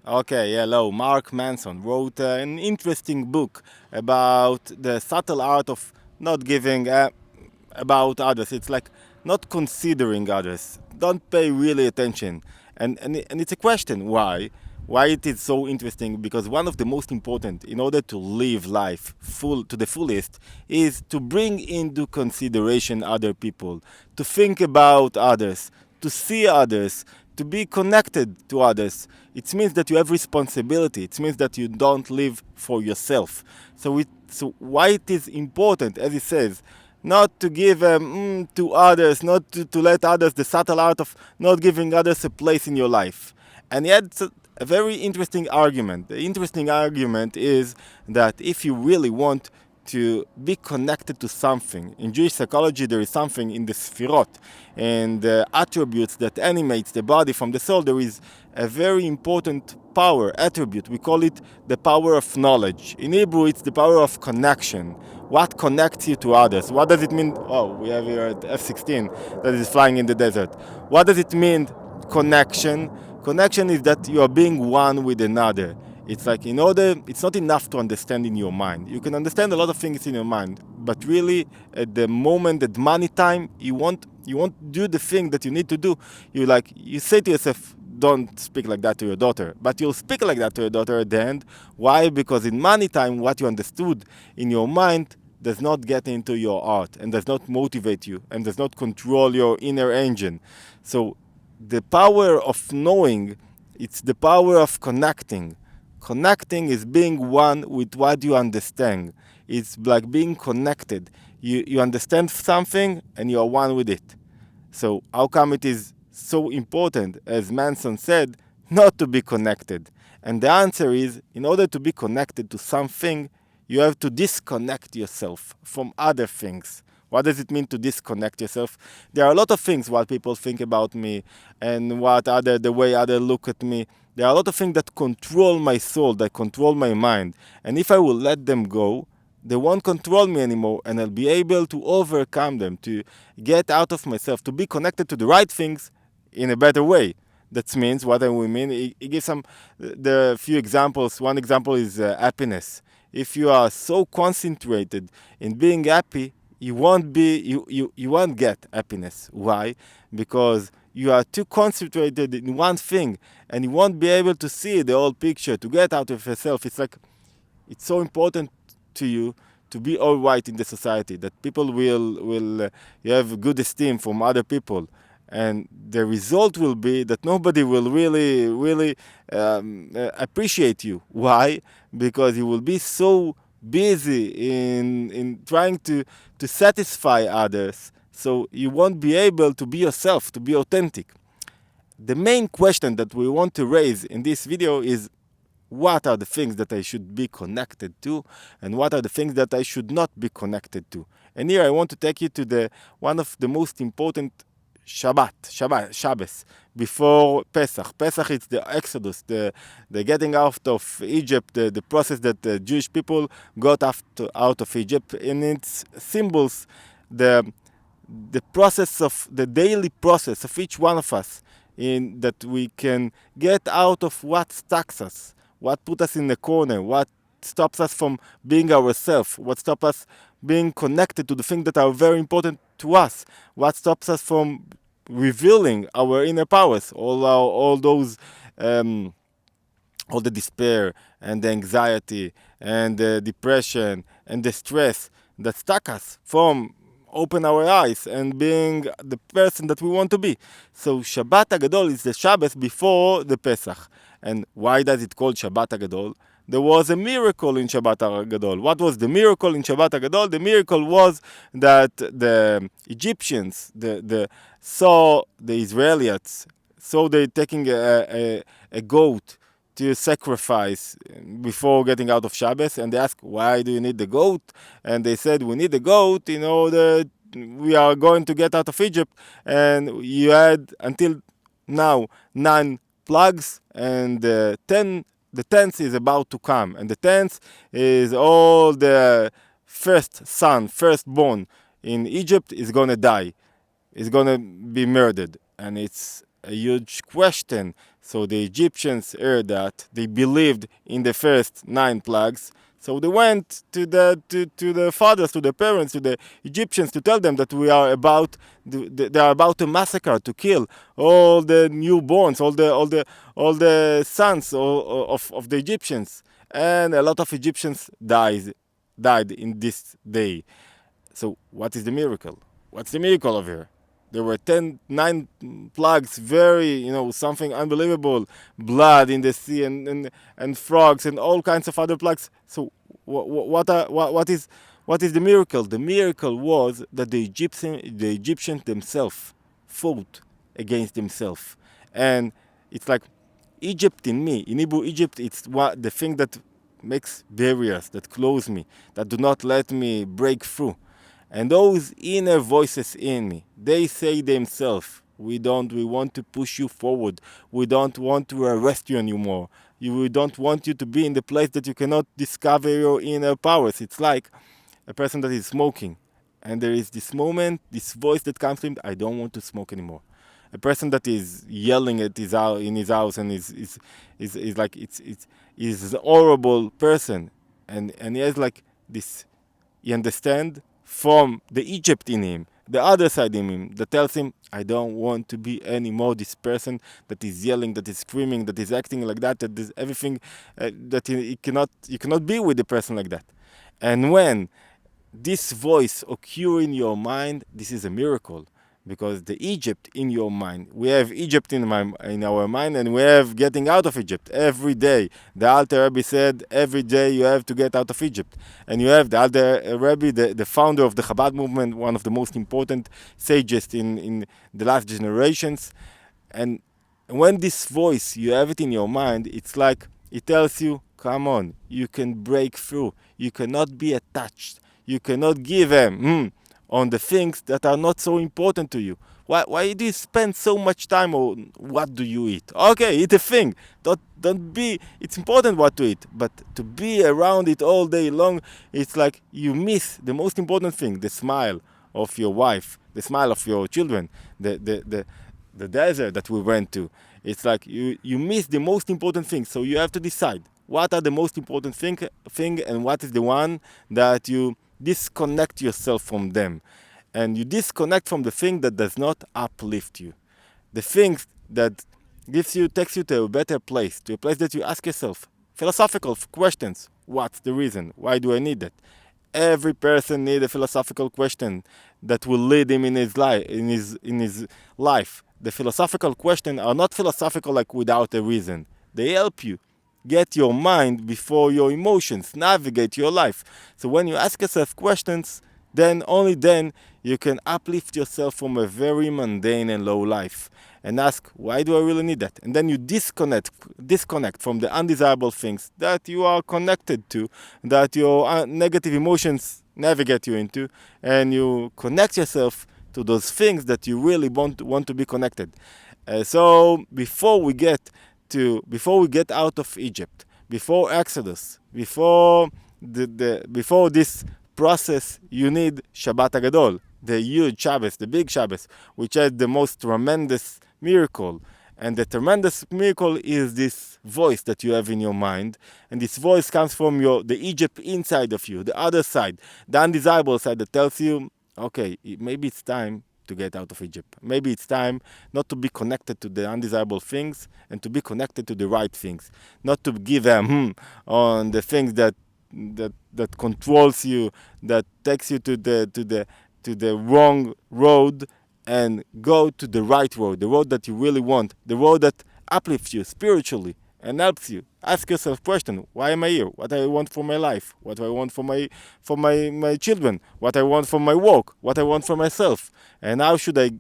Okay, hello. Mark Manson wrote an interesting book about the subtle art of not giving about others. It's like not considering others. Don't pay really attention. And it's a question why. Why it is so interesting? Because one of the most important, in order to live life full to the fullest, is to bring into consideration other people, to think about others, to see others, to be connected to others. It means that you have responsibility. It means that you don't live for yourself. So why it is important, as he says, not to give to others, not to let others, the subtle art of not giving others a place in your life. And yet, it's a very interesting argument. The interesting argument is that if you really want to be connected to something, in Jewish psychology, there is something in the sfirot and the attributes that animates the body from the soul. There is a very important power attribute. We call it the power of knowledge. In Hebrew, it's the power of connection. What connects you to others? What does it mean? Oh, we have here at F-16 that is flying in the desert. What does it mean, connection? Connection is that you are being one with another. It's like it's not enough to understand in your mind. You can understand a lot of things in your mind, but really at the moment, at money time, you won't do the thing that you need to do. You say to yourself, don't speak like that to your daughter, but you'll speak like that to your daughter at the end. Why? Because in money time, what you understood in your mind does not get into your heart and does not motivate you and does not control your inner engine. So the power of knowing, it's the power of connecting. Connecting is being one with what you understand. It's like being connected. You understand something and you are one with it. So how come it is so important, as Manson said, not to be connected? And the answer is, in order to be connected to something, you have to disconnect yourself from other things. What does it mean to disconnect yourself? There are a lot of things what people think about me and the way others look at me. There are a lot of things that control my soul, that control my mind. And if I will let them go, they won't control me anymore, and I'll be able to overcome them, to get out of myself, to be connected to the right things in a better way. That means what I mean. He gives the few examples. One example is happiness. If you are so concentrated in being happy, you won't get happiness. Why? Because you are too concentrated in one thing, and you won't be able to see the whole picture, to get out of yourself. It's so important to you to be all right in the society, that people will you have good esteem from other people, and the result will be that nobody will really appreciate you. Why? Because you will be so busy in trying to satisfy others, so you won't be able to be yourself, to be authentic. The main question that we want to raise in this video is, what are the things that I should be connected to, and what are the things that I should not be connected to? And here I want to take you to one of the most important Shabbos, before Pesach. Pesach is the Exodus, the getting out of Egypt, the process that the Jewish people got out of Egypt, and its symbols the process of the daily process of each one of us, in that we can get out of what stacks us, what put us in the corner, what stops us from being ourselves, what stops us being connected to the things that are very important to us, what stops us from revealing our inner powers, all the despair and the anxiety and the depression and the stress that stuck us from open our eyes and being the person that we want to be. So Shabbat HaGadol is the Shabbos before the Pesach. And why does it called Shabbat HaGadol? There was a miracle in Shabbat HaGadol. What was the miracle in Shabbat HaGadol? The miracle was that the Egyptians saw the Israelites, so they taking a goat to sacrifice before getting out of Shabbos, and they asked, why do you need the goat? And they said, we need the goat in order we are going to get out of Egypt, and you had until now 9 plagues, and the 10th is about to come, and the 10th is all the firstborn in Egypt is going to die, is going to be murdered. And it's a huge question. So the Egyptians heard that. They believed in the first 9 plagues. So they went to the fathers, to the parents, to the Egyptians to tell them that they are about to massacre, to kill all the newborns, all the sons of the Egyptians, and a lot of Egyptians died in this day. So what is the miracle? What's the miracle of here? There were 9 plagues, very, something unbelievable. Blood in the sea and frogs and all kinds of other plagues. So what is the miracle? The miracle was that the Egyptians themselves fought against themselves. And it's like Egypt in me. In Hebrew, Egypt, it's the thing that makes barriers, that close me, that do not let me break through. And those inner voices in me, they say themselves, we want to push you forward. We don't want to arrest you anymore. We don't want you to be in the place that you cannot discover your inner powers. It's like a person that is smoking. And there is this moment, this voice that comes to him, I don't want to smoke anymore. A person that is yelling at in his house and is like is a horrible person, and he has like this. He understand from the Egypt in him, the other side in him that tells him, I don't want to be anymore this person that is yelling, that is screaming, that is acting like that, that is everything that you cannot be with a person like that. And when this voice occur in your mind, this is a miracle, because the Egypt in your mind, we have Egypt in our mind, and we have getting out of Egypt every day. The Alter Rebbe said every day you have to get out of Egypt, and you have the Alter Rebbe, the founder of the Chabad movement, one of the most important sages in the last generations. And when this voice, you have it in your mind, it's like it tells you, come on, you can break through. You cannot be attached. You cannot give on the things that are not so important to you. Why do you spend so much time on what do you eat? Okay, eat a thing. Don't be. It's important what to eat, but to be around it all day long, it's like you miss the most important thing: the smile of your wife, the smile of your children, the desert that we went to. It's like you miss the most important thing. So you have to decide what are the most important thing and what is the one that you disconnect yourself from them. And you disconnect from the thing that does not uplift you. The thing that takes you to a better place, to a place that you ask yourself philosophical questions. What's the reason? Why do I need that? Every person needs a philosophical question that will lead him in his life. The philosophical questions are not philosophical like without a reason. They help you get your mind before your emotions, navigate your life. So when you ask yourself questions, then only then you can uplift yourself from a very mundane and low life and ask, why do I really need that? And then you disconnect from the undesirable things that you are connected to, that your negative emotions navigate you into, and you connect yourself to those things that you really want to be connected. So before we get out of Egypt, before Exodus, before this process, you need Shabbat Hagadol, the huge Shabbos, the big Shabbos, which had the most tremendous miracle. And the tremendous miracle is this voice that you have in your mind. And this voice comes from the Egypt inside of you, the other side, the undesirable side that tells you, okay, maybe it's time to get out of Egypt. Maybe it's time not to be connected to the undesirable things and to be connected to the right things. Not to give them on the things that controls you, that takes you to the wrong road, and go to the right road, the road that you really want, the road that uplifts you spiritually and helps you. Ask yourself question: why am I here? What I want for my life? What do I want for my children? What I want for my work? What I want for myself? And how should I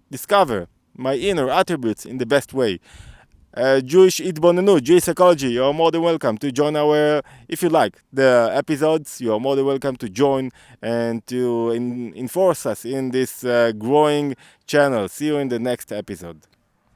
discover my inner attributes in the best way? Jewish Itbonenu, Jewish Psychology, you're more than welcome to join if you like the episodes, you are more than welcome to join and to enforce us in this growing channel. See you in the next episode.